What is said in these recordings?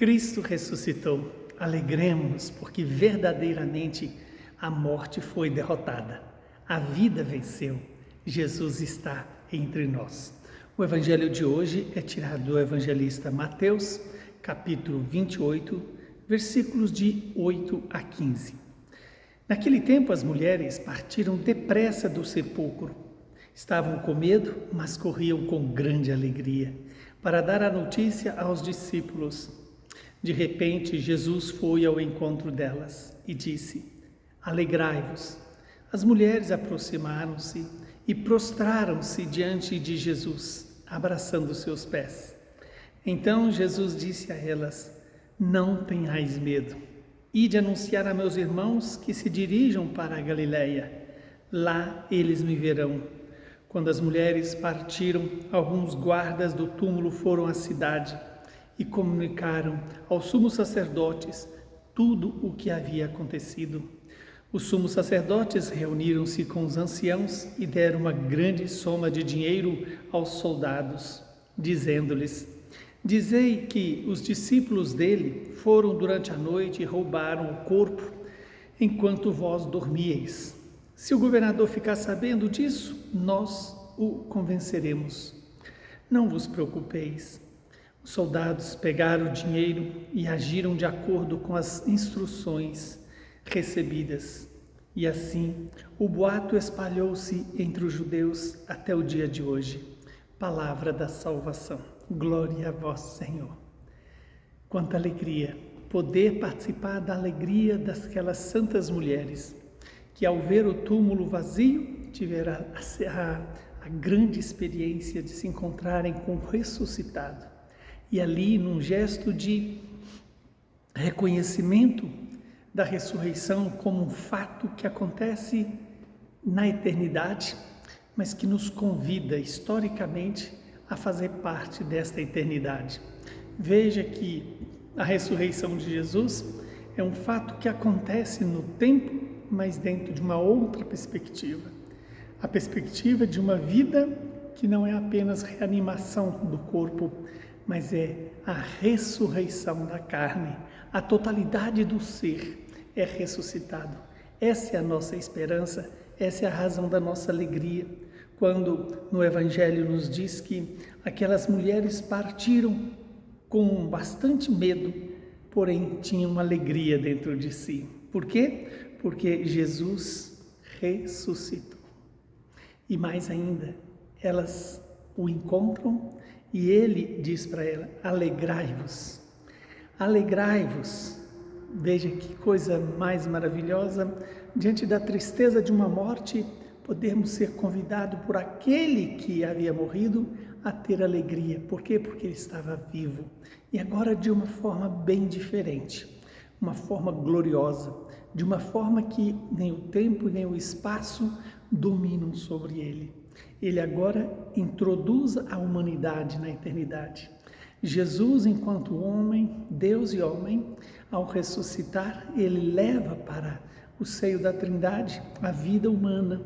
Cristo ressuscitou. Alegremos-nos, porque verdadeiramente a morte foi derrotada. A vida venceu. Jesus está entre nós. O evangelho de hoje é tirado do evangelista Mateus, capítulo 28, versículos de 8 a 15. Naquele tempo as mulheres partiram depressa do sepulcro. Estavam com medo, mas corriam com grande alegria para dar a notícia aos discípulos. De repente, Jesus foi ao encontro delas e disse: Alegrai-vos. As mulheres aproximaram-se e prostraram-se diante de Jesus, abraçando seus pés. Então Jesus disse a elas: Não tenhais medo. Ide anunciar a meus irmãos que se dirijam para a Galileia. Lá eles me verão. Quando as mulheres partiram, alguns guardas do túmulo foram à cidade e comunicaram aos sumos sacerdotes tudo o que havia acontecido. Os sumos sacerdotes reuniram-se com os anciãos e deram uma grande soma de dinheiro aos soldados, dizendo-lhes: Dizei que os discípulos dele foram durante a noite e roubaram o corpo enquanto vós dormíeis. Se o governador ficar sabendo disso, nós o convenceremos. Não vos preocupeis. Os soldados pegaram o dinheiro e agiram de acordo com as instruções recebidas. E assim, o boato espalhou-se entre os judeus até o dia de hoje. Palavra da salvação. Glória a vós, Senhor. Quanta alegria poder participar da alegria daquelas santas mulheres que, ao ver o túmulo vazio, tiveram a grande experiência de se encontrarem com o ressuscitado. E ali, num gesto de reconhecimento da ressurreição como um fato que acontece na eternidade, mas que nos convida historicamente a fazer parte desta eternidade. Veja que a ressurreição de Jesus é um fato que acontece no tempo, mas dentro de uma outra perspectiva. A perspectiva de uma vida que não é apenas reanimação do corpo, mas é a ressurreição da carne. A totalidade do ser é ressuscitado. Essa é a nossa esperança, essa é a razão da nossa alegria. Quando no Evangelho nos diz que aquelas mulheres partiram com bastante medo, porém tinham alegria dentro de si. Por quê? Porque Jesus ressuscitou. E mais ainda, elas o encontram e ele diz para ela: alegrai-vos. Alegrai-vos. Veja que coisa mais maravilhosa, diante da tristeza de uma morte, podermos ser convidados por aquele que havia morrido a ter alegria. Por quê? Porque ele estava vivo. E agora de uma forma bem diferente, uma forma gloriosa, de uma forma que nem o tempo nem o espaço dominam sobre ele. Ele agora introduz a humanidade na eternidade. Jesus, enquanto homem, Deus e homem, ao ressuscitar, ele leva para o seio da Trindade a vida humana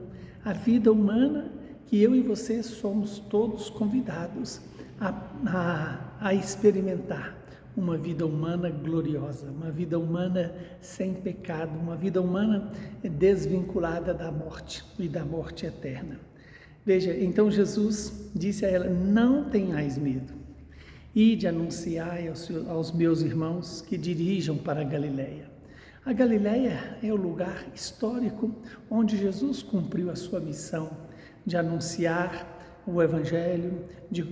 que eu e você somos todos convidados a experimentar. Uma vida humana gloriosa, uma vida humana sem pecado, uma vida humana desvinculada da morte e da morte eterna. Veja, então Jesus disse a ela: não tenhais medo, ide anunciar aos meus irmãos que dirijam para a Galileia. A Galileia é o lugar histórico onde Jesus cumpriu a sua missão de anunciar o Evangelho, de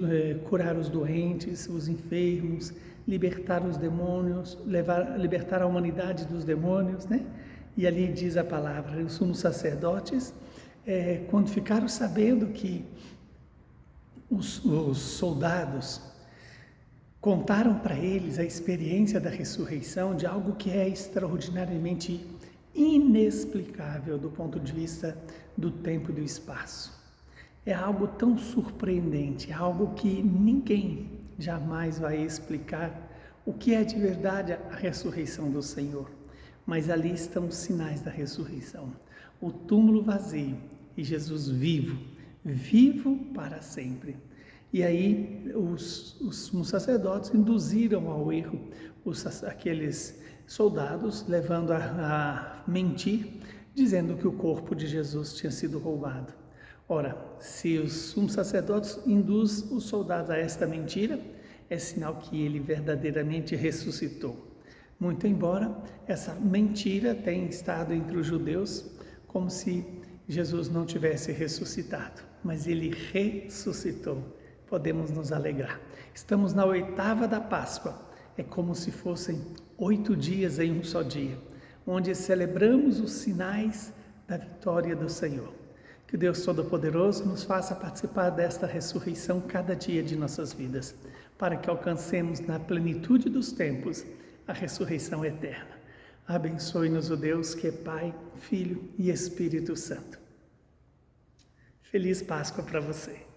curar os doentes, os enfermos, libertar os demônios, libertar a humanidade dos demônios, né? E ali diz a palavra, os sumos sacerdotes, quando ficaram sabendo que os soldados contaram para eles a experiência da ressurreição, de algo que é extraordinariamente inexplicável do ponto de vista do tempo e do espaço. É algo tão surpreendente, é algo que ninguém jamais vai explicar o que é de verdade a ressurreição do Senhor. Mas ali estão os sinais da ressurreição. O túmulo vazio e Jesus vivo para sempre. E aí os sumos sacerdotes induziram ao erro aqueles soldados, levando a mentir, dizendo que o corpo de Jesus tinha sido roubado. Ora, se os sumos sacerdotes induzem os soldados a esta mentira, é sinal que ele verdadeiramente ressuscitou. Muito embora essa mentira tenha estado entre os judeus, como se Jesus não tivesse ressuscitado, mas ele ressuscitou. Podemos nos alegrar. Estamos na oitava da Páscoa. É como se fossem 8 dias em um só dia, onde celebramos os sinais da vitória do Senhor. Que Deus Todo-Poderoso nos faça participar desta ressurreição cada dia de nossas vidas, para que alcancemos na plenitude dos tempos a ressurreição eterna. Abençoe-nos o Deus que é Pai, Filho e Espírito Santo. Feliz Páscoa para você.